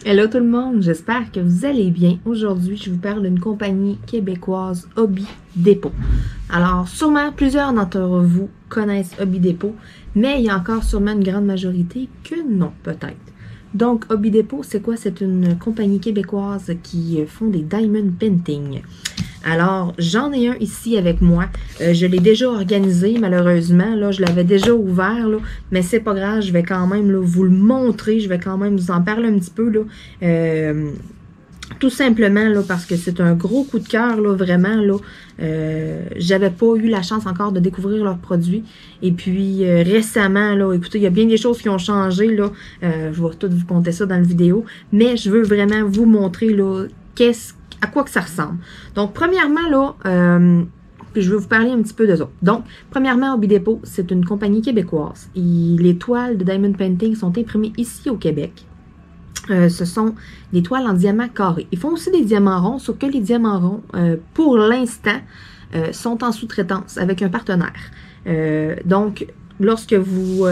Hello tout le monde, j'espère que vous allez bien. Aujourd'hui, je vous parle d'une compagnie québécoise, Hobby Dépôt. Alors, sûrement plusieurs d'entre vous connaissent Hobby Dépôt, mais il y a encore sûrement une grande majorité que non, peut-être. Donc, Hobby Dépôt, c'est quoi? C'est une compagnie québécoise qui font des diamond painting. Alors, j'en ai un ici avec moi. Je l'ai déjà organisé, malheureusement. Là, je l'avais déjà ouvert, là, mais c'est pas grave. Je vais quand même là, vous le montrer. Je vais quand même vous en parler un petit peu. Là. Tout simplement là, parce que c'est un gros coup de cœur, là, vraiment. Là. J'avais pas eu la chance encore de découvrir leurs produits. Et puis, récemment, là, écoutez, il y a bien des choses qui ont changé. Là. Je vais tout vous compter ça dans la vidéo. Mais je veux vraiment vous montrer là, à quoi que ça ressemble. Donc, premièrement, là, puis je vais vous parler un petit peu de ça. Donc, premièrement, Hobby Dépôt, c'est une compagnie québécoise. Et les toiles de Diamond Painting sont imprimées ici au Québec. Ce sont des toiles en diamant carré. Ils font aussi des diamants ronds, sauf que les diamants ronds, pour l'instant, sont en sous-traitance avec un partenaire. Donc, lorsque vous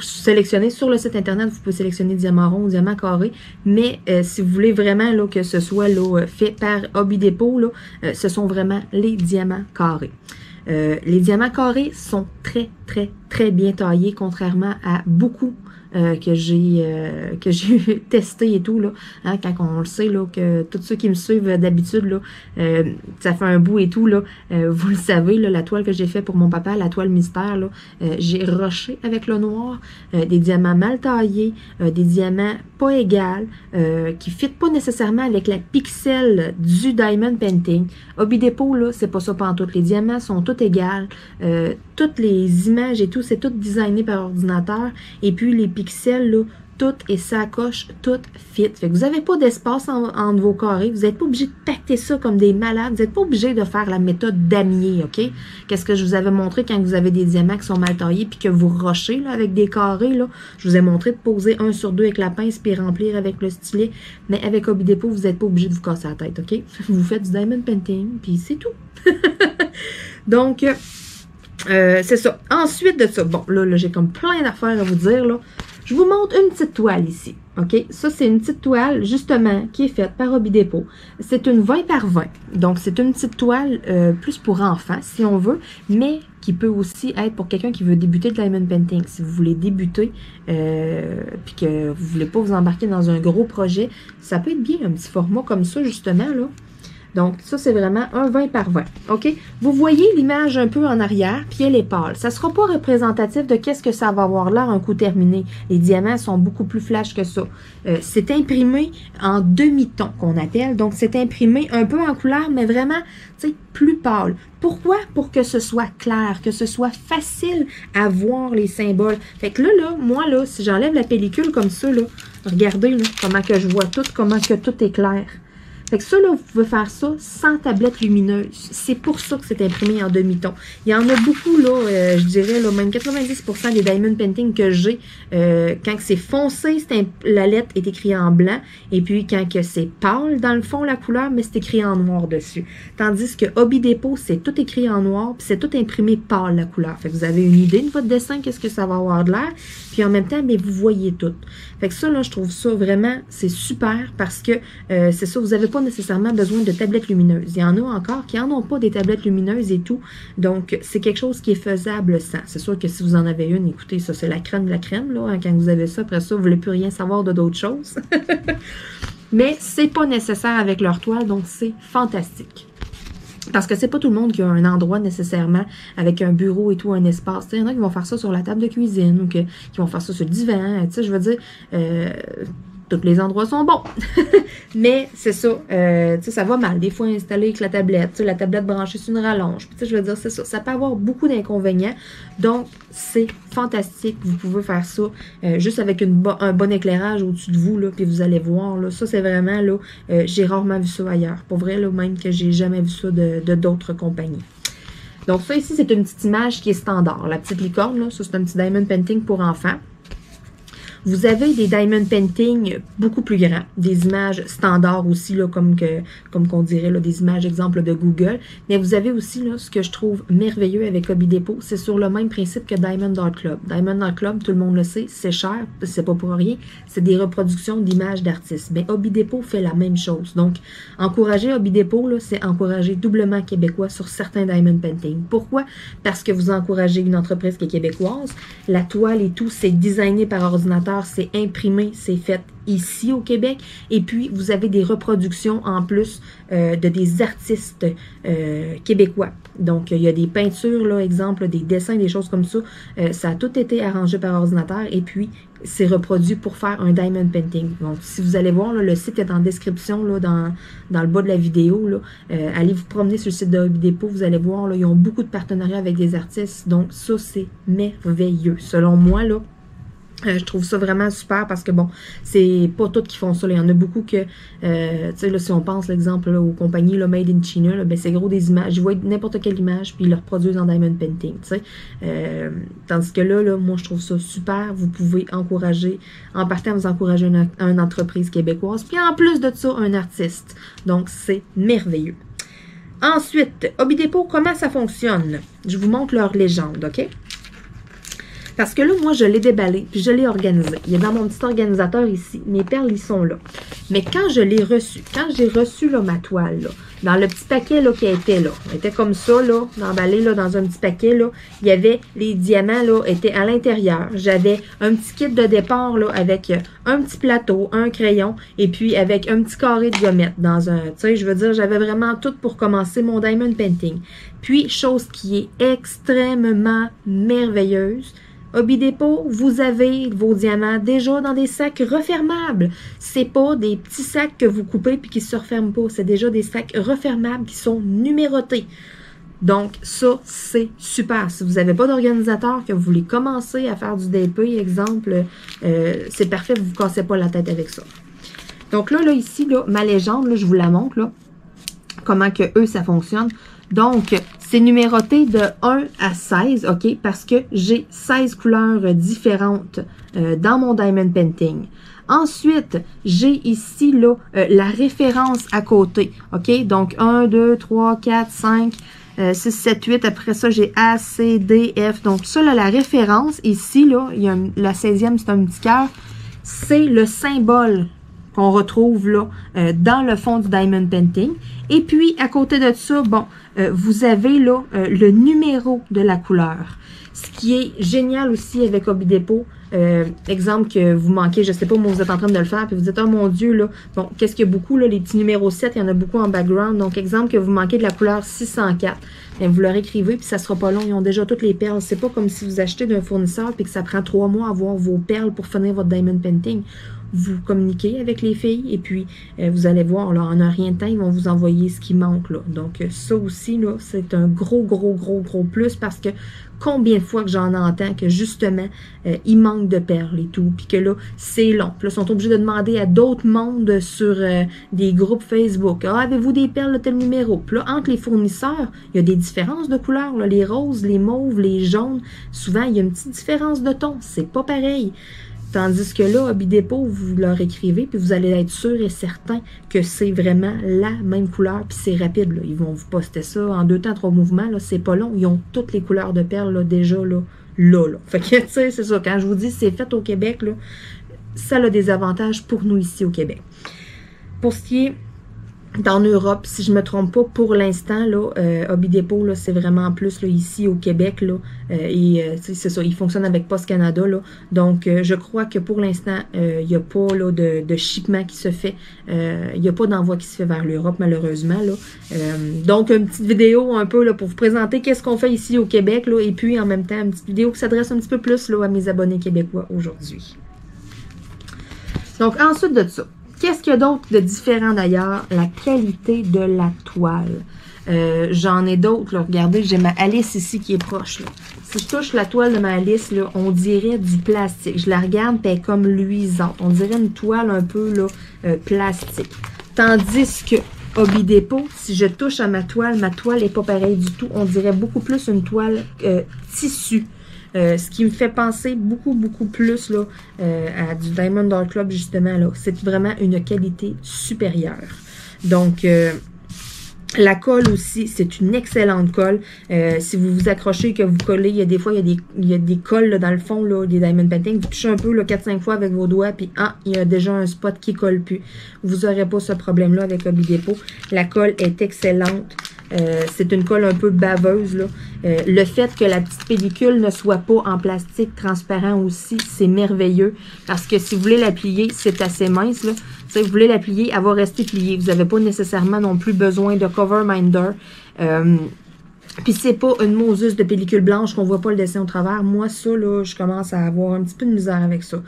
sélectionnez sur le site internet, vous pouvez sélectionner diamant rond ou diamant carré, mais si vous voulez vraiment là, que ce soit là, fait par Hobby Dépôt, là, ce sont vraiment les diamants carrés. Les diamants carrés sont très, très, très bien taillés, contrairement à beaucoup que j'ai testé et tout, là, hein, quand on le sait, là, que tous ceux qui me suivent d'habitude, là, ça fait un bout et tout, là, vous le savez, là, la toile que j'ai fait pour mon papa, la toile mystère, là, j'ai rushé avec le noir, des diamants mal taillés, des diamants pas égales, qui ne fitent pas nécessairement avec la pixel du Diamond Painting. Hobby Dépôt, là, c'est pas ça pantoute. Les diamants sont tous égales, toutes les images et tout, c'est tout designé par ordinateur, et puis les pixels, là, tout et ça coche, tout fit. Fait que vous n'avez pas d'espace entre vos carrés. Vous n'êtes pas obligé de pacter ça comme des malades. Vous n'êtes pas obligé de faire la méthode damier, OK? Qu'est-ce que je vous avais montré quand vous avez des diamants qui sont mal taillés puis que vous rochez là, avec des carrés, là? Je vous ai montré de poser 1 sur 2 avec la pince puis remplir avec le stylet. Mais avec Hobby Dépôt, vous n'êtes pas obligé de vous casser la tête, OK? Vous faites du diamond painting puis c'est tout. Donc, c'est ça. Ensuite de ça, bon, là j'ai comme plein d'affaires à vous dire, là. Je vous montre une petite toile ici, OK? Ça, c'est une petite toile, justement, qui est faite par Hobby Dépôt. C'est une 20 par 20. Donc, c'est une petite toile plus pour enfants, si on veut, mais qui peut aussi être pour quelqu'un qui veut débuter le Diamond Painting. Si vous voulez débuter, puis que vous ne voulez pas vous embarquer dans un gros projet, ça peut être bien, un petit format comme ça, justement, là. Donc, ça, c'est vraiment un 20 par 20. OK? Vous voyez l'image un peu en arrière, puis elle est pâle. Ça ne sera pas représentatif de qu'est-ce que ça va avoir l'air un coup terminé. Les diamants sont beaucoup plus flash que ça. C'est imprimé en demi-ton, qu'on appelle. Donc, c'est imprimé un peu en couleur, mais vraiment, tu sais, plus pâle. Pourquoi? Pour que ce soit clair, que ce soit facile à voir les symboles. Fait que là, moi, là, si j'enlève la pellicule comme ça, là, regardez là, comment que je vois tout, comment que tout est clair. Fait que ça, là, vous pouvez faire ça sans tablette lumineuse. C'est pour ça que c'est imprimé en demi-ton. Il y en a beaucoup, là, je dirais, là, même 90% des Diamond Painting que j'ai, quand c'est foncé, la lettre est écrite en blanc. Et puis, quand c'est pâle, dans le fond, la couleur, mais c'est écrit en noir dessus. Tandis que Hobby Dépôt, c'est tout écrit en noir, puis c'est tout imprimé pâle, la couleur. Fait que vous avez une idée de votre dessin, qu'est-ce que ça va avoir de l'air. Puis en même temps, mais vous voyez tout. Fait que ça, là, je trouve ça vraiment, c'est super parce que, c'est ça, vous n'avez pas nécessairement besoin de tablettes lumineuses. Il y en a encore qui n'en ont pas des tablettes lumineuses et tout. Donc, c'est quelque chose qui est faisable sans. C'est sûr que si vous en avez une, écoutez, ça, c'est la crème de la crème, là. Hein, quand vous avez ça, après ça, vous ne voulez plus rien savoir de d'autres choses. Mais c'est pas nécessaire avec leur toile, donc c'est fantastique. Parce que c'est pas tout le monde qui a un endroit nécessairement avec un bureau et tout, un espace. Il y en a qui vont faire ça sur la table de cuisine ou qui vont faire ça sur le divan. Je veux dire, tous les endroits sont bons. Mais c'est ça, ça va mal. Des fois, installer avec la tablette branchée sur une rallonge. Puis, je veux dire, c'est ça. Ça peut avoir beaucoup d'inconvénients. Donc, c'est fantastique. Vous pouvez faire ça juste avec un bon éclairage au-dessus de vous. Là, puis vous allez voir. Là, ça, c'est vraiment, là, j'ai rarement vu ça ailleurs. Pour vrai, là, même que j'ai jamais vu ça de d'autres compagnies. Donc, ça ici, c'est une petite image qui est standard. La petite licorne, là, ça, c'est un petit Diamond Painting pour enfants. Vous avez des diamond painting beaucoup plus grands, des images standards aussi, là, comme qu'on dirait, là, des images exemple de Google. Mais vous avez aussi là, ce que je trouve merveilleux avec Hobby Depot, c'est sur le même principe que Diamond Art Club. Diamond Art Club, tout le monde le sait, c'est cher, c'est pas pour rien, c'est des reproductions d'images d'artistes. Mais Hobby Depot fait la même chose. Donc, encourager Hobby Depot, c'est encourager doublement québécois sur certains diamond painting. Pourquoi? Parce que vous encouragez une entreprise qui est québécoise. La toile et tout, c'est designé par ordinateur, c'est imprimé, c'est fait ici au Québec. Et puis, vous avez des reproductions en plus de des artistes québécois. Donc, il y a des peintures, là, exemple, des dessins, des choses comme ça. Ça a tout été arrangé par ordinateur et puis c'est reproduit pour faire un diamond painting. Donc, si vous allez voir, là, le site est en description là, dans le bas de la vidéo. Là. Allez vous promener sur le site de Hobby Depot, vous allez voir, là, ils ont beaucoup de partenariats avec des artistes. Donc, ça, c'est merveilleux. Selon moi, là, je trouve ça vraiment super parce que, bon, c'est pas tous qui font ça. Là. Il y en a beaucoup que, tu sais, là, si on pense, l'exemple, aux compagnies là, Made in China, là, ben, c'est gros des images. Ils voient n'importe quelle image, puis ils le reproduisent en diamond painting, tu sais. Tandis que là, moi, je trouve ça super. Vous pouvez encourager, en partant, vous encouragez une entreprise québécoise, puis en plus de ça, un artiste. Donc, c'est merveilleux. Ensuite, Hobby Depot, comment ça fonctionne? Je vous montre leur légende, OK? Parce que là, moi, je l'ai déballé, puis je l'ai organisé. Il est dans mon petit organisateur ici. Mes perles, ils sont là. Mais quand je l'ai reçu, quand j'ai reçu là, ma toile, là, dans le petit paquet là, qui était là, était comme ça, là, emballé là, dans un petit paquet, là, il y avait les diamants, là, étaient à l'intérieur. J'avais un petit kit de départ, là, avec un petit plateau, un crayon, et puis avec un petit carré de gommette dans un, tu sais, je veux dire, j'avais vraiment tout pour commencer mon diamond painting. Puis, chose qui est extrêmement merveilleuse, Hobby Depot, vous avez vos diamants déjà dans des sacs refermables. C'est pas des petits sacs que vous coupez puis qui se referment pas. C'est déjà des sacs refermables qui sont numérotés. Donc, ça, c'est super. Si vous n'avez pas d'organisateur, que vous voulez commencer à faire du DP, exemple, c'est parfait, vous ne vous cassez pas la tête avec ça. Donc là ici, là, ma légende, là, je vous la montre, là, comment que eux, ça fonctionne. Donc, c'est numéroté de 1 à 16, OK? Parce que j'ai 16 couleurs différentes dans mon Diamond Painting. Ensuite, j'ai ici là, la référence à côté, OK? Donc, 1, 2, 3, 4, 5, 6, 7, 8. Après ça, j'ai A, C, D, F. Donc, ça, là, la référence, ici, là, il y a la 16e, c'est un petit cœur. C'est le symbole qu'on retrouve là dans le fond du Diamond Painting. Et puis, à côté de ça, bon, vous avez là le numéro de la couleur. Ce qui est génial aussi avec Hobby Depot, exemple que vous manquez, je sais pas, moi vous êtes en train de le faire, puis vous dites, oh mon Dieu, là, bon, qu'est-ce qu'il y a beaucoup, là, les petits numéros 7, il y en a beaucoup en background. Donc, exemple que vous manquez de la couleur 604. Bien, vous leur écrivez, puis ça sera pas long, ils ont déjà toutes les perles. C'est pas comme si vous achetez d'un fournisseur, puis que ça prend 3 mois à avoir vos perles pour finir votre Diamond Painting. Vous communiquez avec les filles et puis vous allez voir, là, en un rien de temps, ils vont vous envoyer ce qui manque. Là. Donc, ça aussi, là, c'est un gros plus parce que combien de fois que j'en entends que justement, il manque de perles et tout, puis que là, c'est long. Puis là, ils sont obligés de demander à d'autres mondes sur des groupes Facebook. Ah, avez-vous des perles de tel numéro? Puis là, entre les fournisseurs, il y a des différences de couleurs. Là. Les roses, les mauves, les jaunes, souvent, il y a une petite différence de ton. C'est pas pareil. Tandis que là, Hobby Depot, vous leur écrivez, puis vous allez être sûr et certain que c'est vraiment la même couleur, puis c'est rapide. Là. Ils vont vous poster ça en 2 temps, 3 mouvements. C'est pas long. Ils ont toutes les couleurs de perles là, déjà là. Fait que, tu sais, c'est ça. Quand je vous dis c'est fait au Québec, là, ça a des avantages pour nous ici au Québec. Pour ce qui est en Europe, si je ne me trompe pas, pour l'instant, là, Hobby Depot, c'est vraiment plus là, ici au Québec. Là, c'est ça, il fonctionne avec Post Canada. Là, donc, je crois que pour l'instant, il n'y a pas là, de shipment qui se fait. Il n'y a pas d'envoi qui se fait vers l'Europe, malheureusement. Là. Donc, une petite vidéo un peu là, pour vous présenter qu'est-ce qu'on fait ici au Québec. Là, et puis, en même temps, une petite vidéo qui s'adresse un petit peu plus là, à mes abonnés québécois aujourd'hui. Donc, ensuite de ça, qu'est-ce qu'il y a d'autre de différent d'ailleurs? La qualité de la toile. J'en ai d'autres. Regardez, j'ai ma Alice ici qui est proche. Là. Si je touche la toile de ma Alice, là, on dirait du plastique. Je la regarde, puis elle est comme luisante. On dirait une toile un peu là, plastique. Tandis que Hobby Depot, si je touche à ma toile n'est pas pareille du tout. On dirait beaucoup plus une toile tissu. Ce qui me fait penser beaucoup plus là, à du Diamond Art Club, justement, là. C'est vraiment une qualité supérieure. Donc, la colle aussi, c'est une excellente colle. Si vous vous accrochez, que vous collez, il y a des fois, il y a des colles là, dans le fond, là, des Diamond Painting. Vous touchez un peu 4-5 fois avec vos doigts, puis il y a déjà un spot qui colle plus. Vous n'aurez pas ce problème-là avec Hobby Depot. La colle est excellente. C'est une colle un peu baveuse, là. Le fait que la petite pellicule ne soit pas en plastique transparent aussi, c'est merveilleux. Parce que si vous voulez la plier, c'est assez mince, là. Si vous voulez la plier, elle va rester pliée. Vous n'avez pas nécessairement non plus besoin de cover minder. Puis c'est pas une Moses de pellicule blanche qu'on voit pas le dessin au travers. Moi, ça, là, je commence à avoir un petit peu de misère avec ça.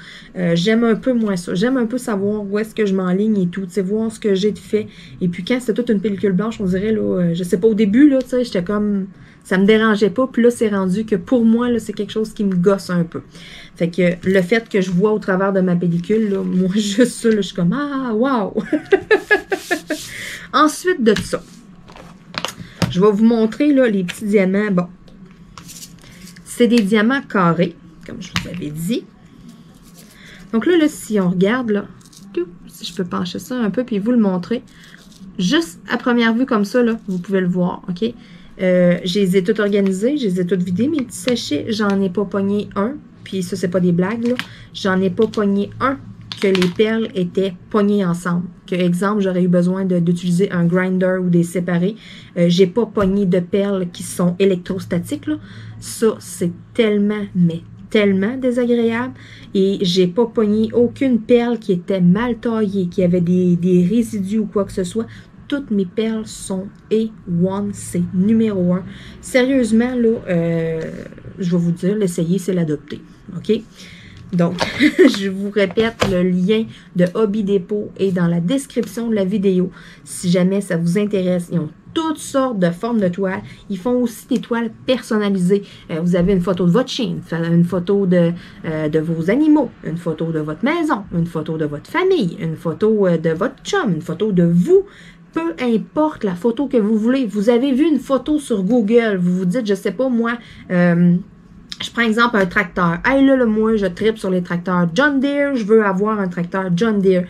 J'aime un peu moins ça. J'aime un peu savoir où est-ce que je m'enligne et tout. Tu sais, voir ce que j'ai de fait. Et puis quand c'était toute une pellicule blanche, on dirait, là, je sais pas, au début, là, tu sais, j'étais comme... Ça me dérangeait pas. Puis là, c'est rendu que pour moi, là, c'est quelque chose qui me gosse un peu. Fait que le fait que je vois au travers de ma pellicule, là, moi, juste ça, là, je suis comme, ah, wow! Ensuite de ça, je vais vous montrer là, les petits diamants. Bon, c'est des diamants carrés, comme je vous avais dit. Donc là, si on regarde, là, si je peux pencher ça un peu puis vous le montrer, juste à première vue comme ça, là, vous pouvez le voir, OK? Je les ai toutes organisés, je les ai toutes vidés. Mes petits sachets, j'en ai pas pogné un. Puis ça, c'est pas des blagues, là. J'en ai pas pogné un que les perles étaient pognées ensemble. Que, exemple, j'aurais eu besoin d'utiliser un grinder ou des séparés. J'ai pas pogné de perles qui sont électrostatiques, là. Ça, c'est tellement, mais tellement désagréable. Et j'ai pas pogné aucune perle qui était mal taillée, qui avait des résidus ou quoi que ce soit. Toutes mes perles sont A1, c'est numéro 1. Sérieusement, là, je vais vous dire, l'essayer, c'est l'adopter. OK? Donc, je vous répète, le lien de Hobby Depot est dans la description de la vidéo. Si jamais ça vous intéresse, ils ont toutes sortes de formes de toiles. Ils font aussi des toiles personnalisées. Vous avez une photo de votre chien, une photo de vos animaux, une photo de votre maison, une photo de votre famille, une photo de votre chum, une photo de vous. Peu importe la photo que vous voulez. Vous avez vu une photo sur Google, vous vous dites, je sais pas moi, je prends exemple un tracteur. Hey là, moi, je tripe sur les tracteurs John Deere, je veux avoir un tracteur John Deere.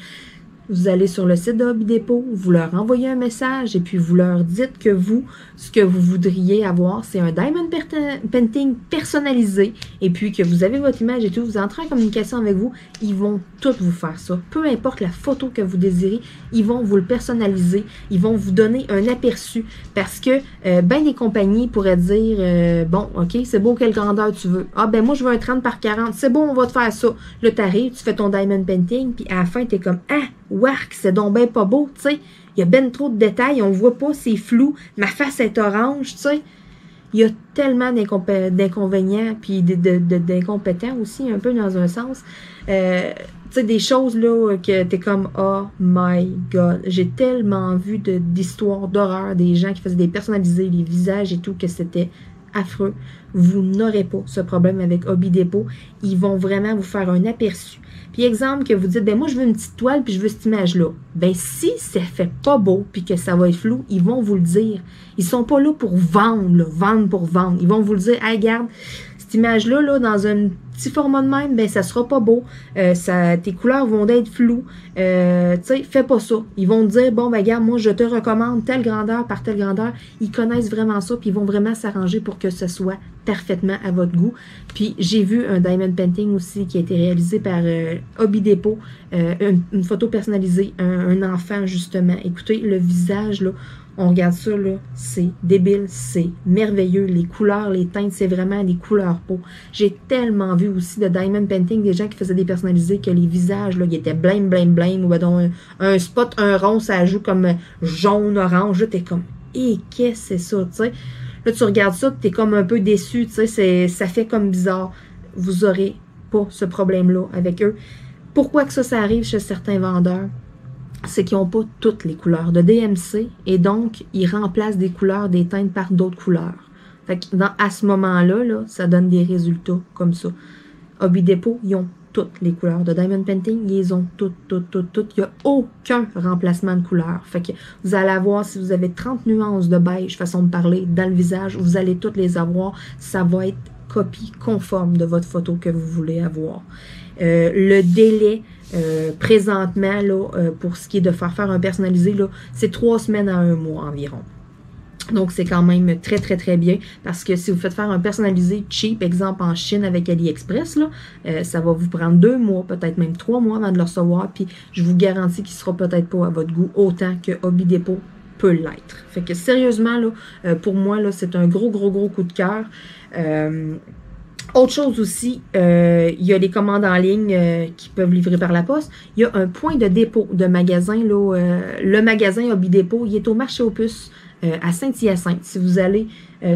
Vous allez sur le site de Hobby Depot, vous leur envoyez un message et puis vous leur dites que vous, ce que vous voudriez avoir, c'est un Diamond Painting personnalisé et puis que vous avez votre image et tout, vous entrez en communication avec vous, ils vont tout vous faire ça. Peu importe la photo que vous désirez, ils vont vous le personnaliser, ils vont vous donner un aperçu parce que ben des compagnies pourraient dire bon, ok, c'est beau, quelle grandeur tu veux? Ah ben moi je veux un 30 par 40, c'est bon, on va te faire ça. Là t'arrives, tu fais ton Diamond Painting puis à la fin t'es comme ah! Wark, c'est donc ben pas beau, tu sais. Il y a ben trop de détails, on voit pas, c'est flou. Ma face est orange, tu sais. Il y a tellement d'inconvénients, puis d'incompétents aussi, un peu dans un sens. Tu sais, des choses là que t'es comme oh my god. J'ai tellement vu d'histoires d'horreur, des gens qui faisaient des personnalisés, les visages et tout, que c'était affreux. Vous n'aurez pas ce problème avec Hobby Depot. Ils vont vraiment vous faire un aperçu. Puis exemple que vous dites, ben moi je veux une petite toile puis je veux cette image-là. Ben si ça fait pas beau puis que ça va être flou, ils vont vous le dire. Ils sont pas là pour vendre, là, vendre pour vendre. Ils vont vous le dire, hey, regarde, cette image-là, là, dans un petit format de même, ben ça sera pas beau. Tes couleurs vont être floues. Tu sais, fais pas ça. Ils vont te dire, bon, ben regarde, moi je te recommande telle grandeur par telle grandeur. Ils connaissent vraiment ça, puis ils vont vraiment s'arranger pour que ce soit parfaitement à votre goût. Puis j'ai vu un Diamond Painting aussi qui a été réalisé par Hobby Depot. Une photo personnalisée, un enfant justement. Écoutez, le visage, là, on regarde ça, là, c'est débile, c'est merveilleux. Les couleurs, les teintes, c'est vraiment des couleurs peau. J'ai tellement vu aussi de Diamond Painting, des gens qui faisaient des personnalisés, que les visages, là, ils étaient blême, ou ben donc un spot, un rond, ça joue comme jaune, orange. Là, t'es comme, et qu'est-ce que c'est ça, tu sais? Là, tu regardes ça, t'es comme un peu déçu, tu sais, ça fait comme bizarre. Vous aurez pas ce problème-là avec eux. Pourquoi que ça arrive chez certains vendeurs? C'est qu'ils n'ont pas toutes les couleurs de DMC et donc ils remplacent des couleurs, des teintes par d'autres couleurs. Fait que à ce moment-là, là, ça donne des résultats comme ça. Hobby Depot, ils ont toutes les couleurs de Diamond Painting, ils ont toutes. Il n'y a aucun remplacement de couleur. Fait que vous allez avoir, si vous avez 30 nuances de beige, façon de parler, dans le visage, vous allez toutes les avoir. Ça va être copie conforme de votre photo que vous voulez avoir. Le délai présentement là, pour ce qui est de faire un personnalisé, c'est 3 semaines à 1 mois environ. Donc, c'est quand même très, très, très bien parce que si vous faites faire un personnalisé cheap, exemple en Chine avec AliExpress, là, ça va vous prendre 2 mois, peut-être même 3 mois avant de le recevoir. Puis, je vous garantis qu'il ne sera peut-être pas à votre goût autant que Hobby Depot peut l'être. Fait que sérieusement, là, pour moi, là, c'est un gros, gros, gros coup de cœur. Autre chose aussi, il y a les commandes en ligne qui peuvent livrer par la poste. Il y a un point de dépôt de magasin. Là, le magasin Hobby Depot, il est au marché aux puces à Saint-Hyacinthe. Si vous allez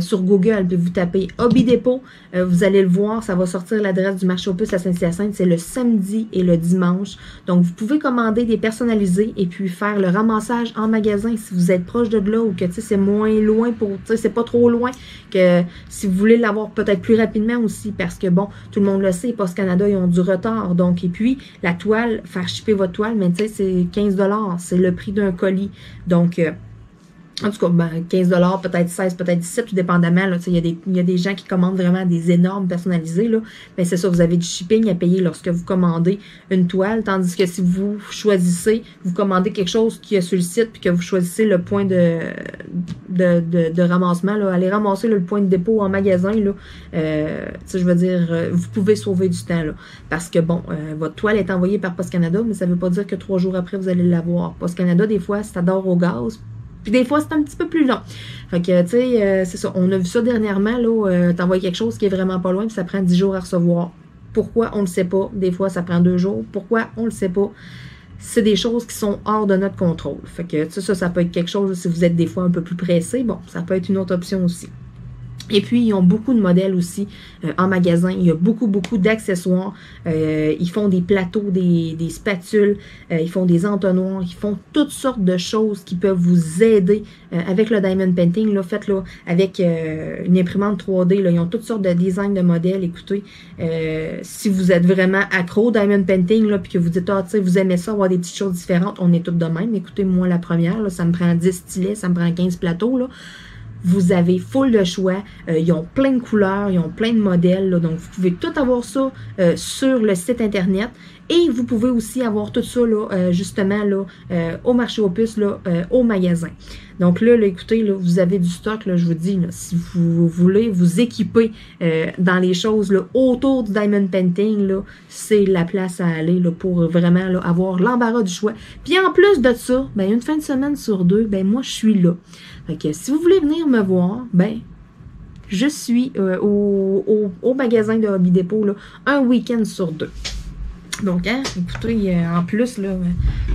sur Google et vous tapez Hobby Depot, vous allez le voir, ça va sortir l'adresse du marché aux puces à Saint-Hyacinthe. C'est le samedi et le dimanche. Donc, vous pouvez commander des personnalisés et puis faire le ramassage en magasin si vous êtes proche de là ou que c'est moins loin pour, c'est pas trop loin que si vous voulez l'avoir peut-être plus rapidement aussi parce que bon, tout le monde le sait, Post Canada, ils ont du retard. Donc, et puis, la toile, faire shipper votre toile, mais tu sais, c'est 15 $, c'est le prix d'un colis. Donc, en tout cas, ben, 15 $, peut-être 16, peut-être 17, tout dépendamment. Là, il y a des gens qui commandent vraiment des énormes personnalisés. Là. Mais c'est ça, vous avez du shipping à payer lorsque vous commandez une toile. Tandis que si vous choisissez, vous commandez quelque chose qui est sur le site, puis que vous choisissez le point de ramassement, là, allez ramasser là, le point de dépôt en magasin. Là, je veux dire, vous pouvez sauver du temps. Là, parce que, bon, votre toile est envoyée par Post Canada, mais ça ne veut pas dire que 3 jours après, vous allez l'avoir. Post Canada, des fois, ça dort au gaz. Puis des fois, c'est un petit peu plus long. Fait que, tu sais, c'est ça. On a vu ça dernièrement, là. T'envoies quelque chose qui est vraiment pas loin, puis ça prend 10 jours à recevoir. Pourquoi? On ne le sait pas. Des fois, ça prend 2 jours. Pourquoi? On ne le sait pas. C'est des choses qui sont hors de notre contrôle. Fait que, tu sais, ça peut être quelque chose, si vous êtes des fois un peu plus pressé, bon, ça peut être une autre option aussi. Et puis, ils ont beaucoup de modèles aussi en magasin. Il y a beaucoup, beaucoup d'accessoires. Ils font des plateaux, des spatules. Ils font des entonnoirs. Ils font toutes sortes de choses qui peuvent vous aider avec le Diamond Painting. Là, faites-le avec une imprimante 3D. Là, ils ont toutes sortes de designs de modèles. Écoutez, si vous êtes vraiment accro au Diamond Painting, là, puis que vous dites, ah, tu sais, vous aimez ça, avoir des petites choses différentes, on est toutes de même. Écoutez, moi, la première, là, ça me prend 10 stylets, ça me prend 15 plateaux, là. Vous avez full de choix. Ils ont plein de couleurs, ils ont plein de modèles. Là, donc, vous pouvez tout avoir ça sur le site Internet. Et vous pouvez aussi avoir tout ça, là, justement, là, au marché aux puces, là, au magasin. Donc là, écoutez, là, vous avez du stock, là, je vous dis, là, si vous voulez vous équiper dans les choses là, autour du Diamond Painting, là, c'est la place à aller là, pour vraiment là, avoir l'embarras du choix. Puis en plus de ça, ben, une fin de semaine sur 2, ben, moi, je suis là. Fait que si vous voulez venir me voir, ben, je suis au magasin de Hobby Depot là, un week-end sur 2. Donc, hein, écoutez, en plus, là,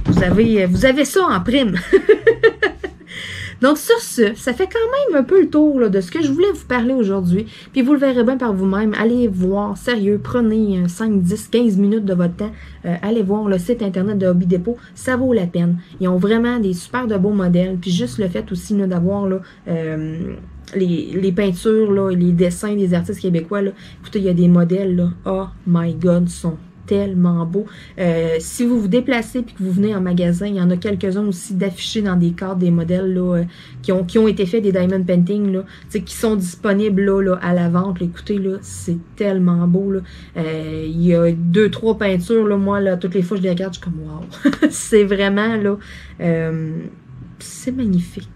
vous avez ça en prime. Donc, sur ce, ça fait quand même un peu le tour là, de ce que je voulais vous parler aujourd'hui. Puis, vous le verrez bien par vous-même. Allez voir, sérieux, prenez 5, 10, 15 minutes de votre temps. Allez voir le site Internet de Hobby Depot. Ça vaut la peine. Ils ont vraiment des super de beaux modèles. Puis, juste le fait aussi d'avoir les peintures, là, les dessins des artistes québécois. Là. Écoutez, il y a des modèles, là. Oh my God, sont tellement beau. Si vous vous déplacez et que vous venez en magasin, il y en a quelques-uns aussi d'affichés dans des cadres, des modèles là, qui ont été faits des Diamond Painting, là, qui sont disponibles là, à la vente. Là. Écoutez, là, c'est tellement beau. Là. Il y a 2-3 peintures, là, moi, là, toutes les fois que je les regarde, je suis comme wow. C'est vraiment là. C'est magnifique.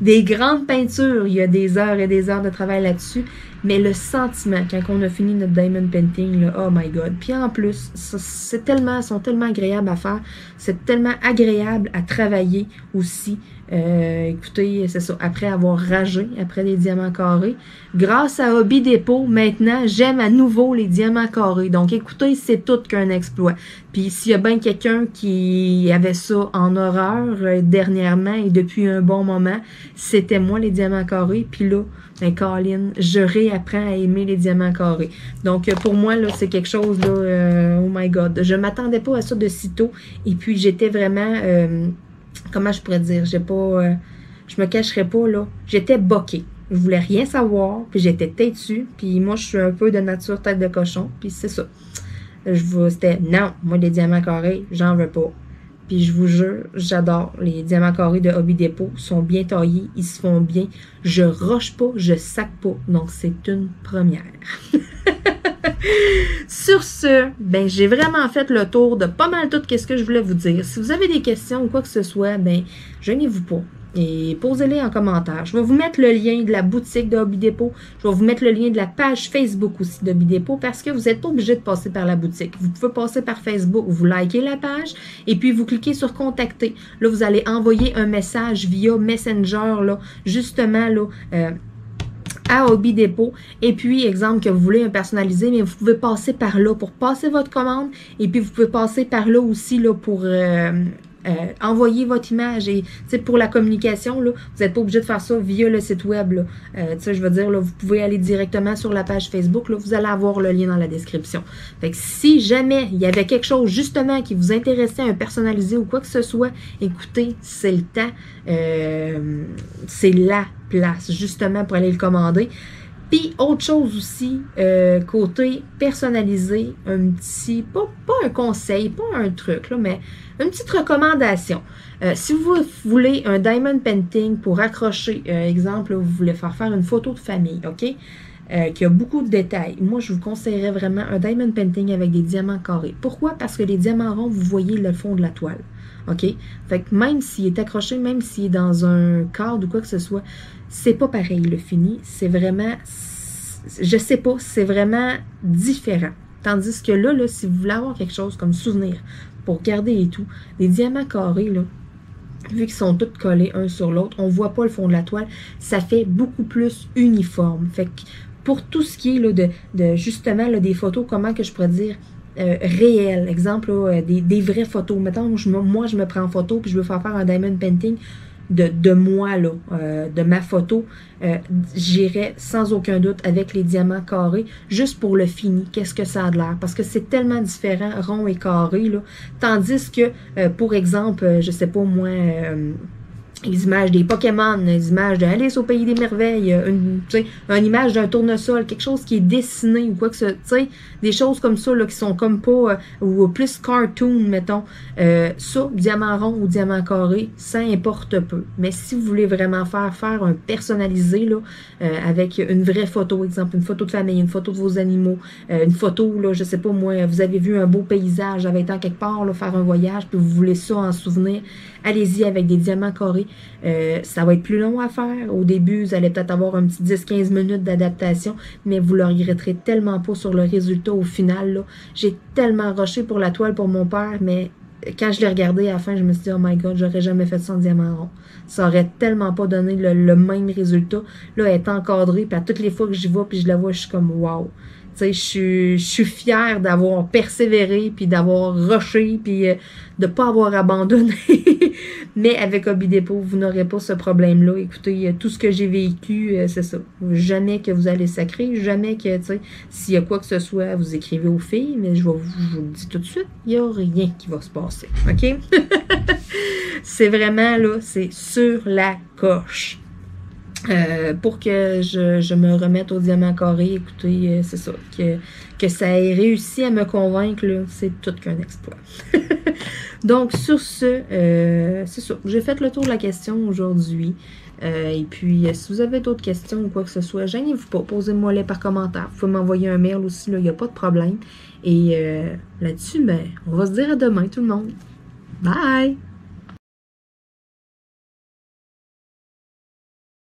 Des grandes peintures, il y a des heures et des heures de travail là-dessus. Mais le sentiment, quand on a fini notre Diamond Painting, là, oh my God. Puis en plus, sont tellement agréables à faire. C'est tellement agréable à travailler aussi. Écoutez, c'est ça, après avoir ragé, après les diamants carrés. Grâce à Hobby Depot, maintenant, j'aime à nouveau les diamants carrés. Donc, écoutez, c'est tout qu'un exploit. Puis, s'il y a bien quelqu'un qui avait ça en horreur dernièrement et depuis un bon moment, c'était moi, les diamants carrés. Puis là, Colin, je réapprends à aimer les diamants carrés. Donc, pour moi, là, c'est quelque chose, là, oh my God. Je m'attendais pas à ça de sitôt. Et puis, j'étais vraiment... comment je pourrais dire, je me cacherais pas, là. J'étais boquée. Je voulais rien savoir, puis j'étais têtue, puis moi, je suis un peu de nature tête de cochon, puis c'est ça. C'était, non, moi, les diamants carrés, j'en veux pas. Puis je vous jure, j'adore. Les diamants carrés de Hobby Depot sont bien taillés, ils se font bien. Je roche pas, je sac pas. Donc c'est une première. Sur ce, ben j'ai vraiment fait le tour de pas mal tout ce que je voulais vous dire. Si vous avez des questions ou quoi que ce soit, ben gênez-vous pas. Et posez-les en commentaire. Je vais vous mettre le lien de la boutique de Hobby Depot. Je vais vous mettre le lien de la page Facebook aussi de Hobby Depot parce que vous n'êtes pas obligé de passer par la boutique. Vous pouvez passer par Facebook, vous likez la page et puis vous cliquez sur contacter. Là, vous allez envoyer un message via Messenger, là, justement, là, à Hobby Depot. Et puis, exemple, que vous voulez un personnalisé, mais vous pouvez passer par là pour passer votre commande. Et puis, vous pouvez passer par là aussi là, pour envoyer votre image. Et pour la communication, là, vous n'êtes pas obligé de faire ça via le site web. Je veux dire, là, vous pouvez aller directement sur la page Facebook. Là, vous allez avoir le lien dans la description. Fait que si jamais il y avait quelque chose justement qui vous intéressait, un personnalisé ou quoi que ce soit, écoutez, c'est le temps. C'est la place justement pour aller le commander. Puis, autre chose aussi, côté personnalisé, un petit, pas un conseil, pas un truc, là, mais une petite recommandation. Si vous voulez un diamond painting pour accrocher, exemple, là, vous voulez faire une photo de famille, OK? Qui a beaucoup de détails. Moi, je vous conseillerais vraiment un diamond painting avec des diamants carrés. Pourquoi? Parce que les diamants ronds, vous voyez le fond de la toile. OK? Fait que même s'il est accroché, même s'il est dans un cadre ou quoi que ce soit, c'est pas pareil le fini. C'est vraiment, je sais pas, c'est vraiment différent. Tandis que là, si vous voulez avoir quelque chose comme souvenir pour garder et tout, les diamants carrés, là, vu qu'ils sont tous collés un sur l'autre, on voit pas le fond de la toile, ça fait beaucoup plus uniforme. Fait que pour tout ce qui est là, de justement là, des photos, comment que je pourrais dire, réelles, exemple, là, des vraies photos. Mettons, moi, je me prends en photo puis je veux faire un diamond painting de moi, là, de ma photo, j'irais sans aucun doute avec les diamants carrés, juste pour le fini, qu'est-ce que ça a de l'air, parce que c'est tellement différent, rond et carré, là, tandis que, pour exemple, je sais pas moi, les images des Pokémon, les images de Alice au Pays des Merveilles, une image d'un tournesol, quelque chose qui est dessiné ou quoi que ce soit, des choses comme ça là, qui sont comme pas, ou plus cartoon, mettons. Ça, diamant rond ou diamant carré, ça importe peu. Mais si vous voulez vraiment faire un personnalisé là, avec une vraie photo, exemple une photo de famille, une photo de vos animaux, une photo, là, je sais pas moi, vous avez vu un beau paysage, avez été en quelque part, là, faire un voyage, puis vous voulez ça en souvenir, allez-y avec des diamants carrés. Ça va être plus long à faire. Au début, vous allez peut-être avoir un petit 10-15 minutes d'adaptation, mais vous le regretterez tellement pas sur le résultat au final. J'ai tellement rushé pour la toile pour mon père, mais quand je l'ai regardé à la fin, je me suis dit, oh my god, j'aurais jamais fait ça en diamant rond. Ça aurait tellement pas donné le même résultat. Là, elle est encadrée, puis à toutes les fois que j'y vais, puis je la vois, je suis comme wow. Tu sais, je suis fière d'avoir persévéré, puis d'avoir rushé, puis de pas avoir abandonné. Mais avec Hobby Depot, vous n'aurez pas ce problème-là. Écoutez, tout ce que j'ai vécu, c'est ça. Jamais que vous allez sacrer, jamais que, tu sais, s'il y a quoi que ce soit, vous écrivez aux filles, mais je vous le dis tout de suite, il n'y a rien qui va se passer. OK? C'est vraiment, là, c'est sur la coche. Pour que je me remette au diamant carré, écoutez, c'est ça, que ça ait réussi à me convaincre, c'est tout qu'un exploit. Donc, sur ce, c'est ça, j'ai fait le tour de la question aujourd'hui. Et puis, si vous avez d'autres questions ou quoi que ce soit, gênez-vous pas, posez-moi-les par commentaire. Vous pouvez m'envoyer un mail aussi, il n'y a pas de problème. Et là-dessus, ben, on va se dire à demain tout le monde. Bye!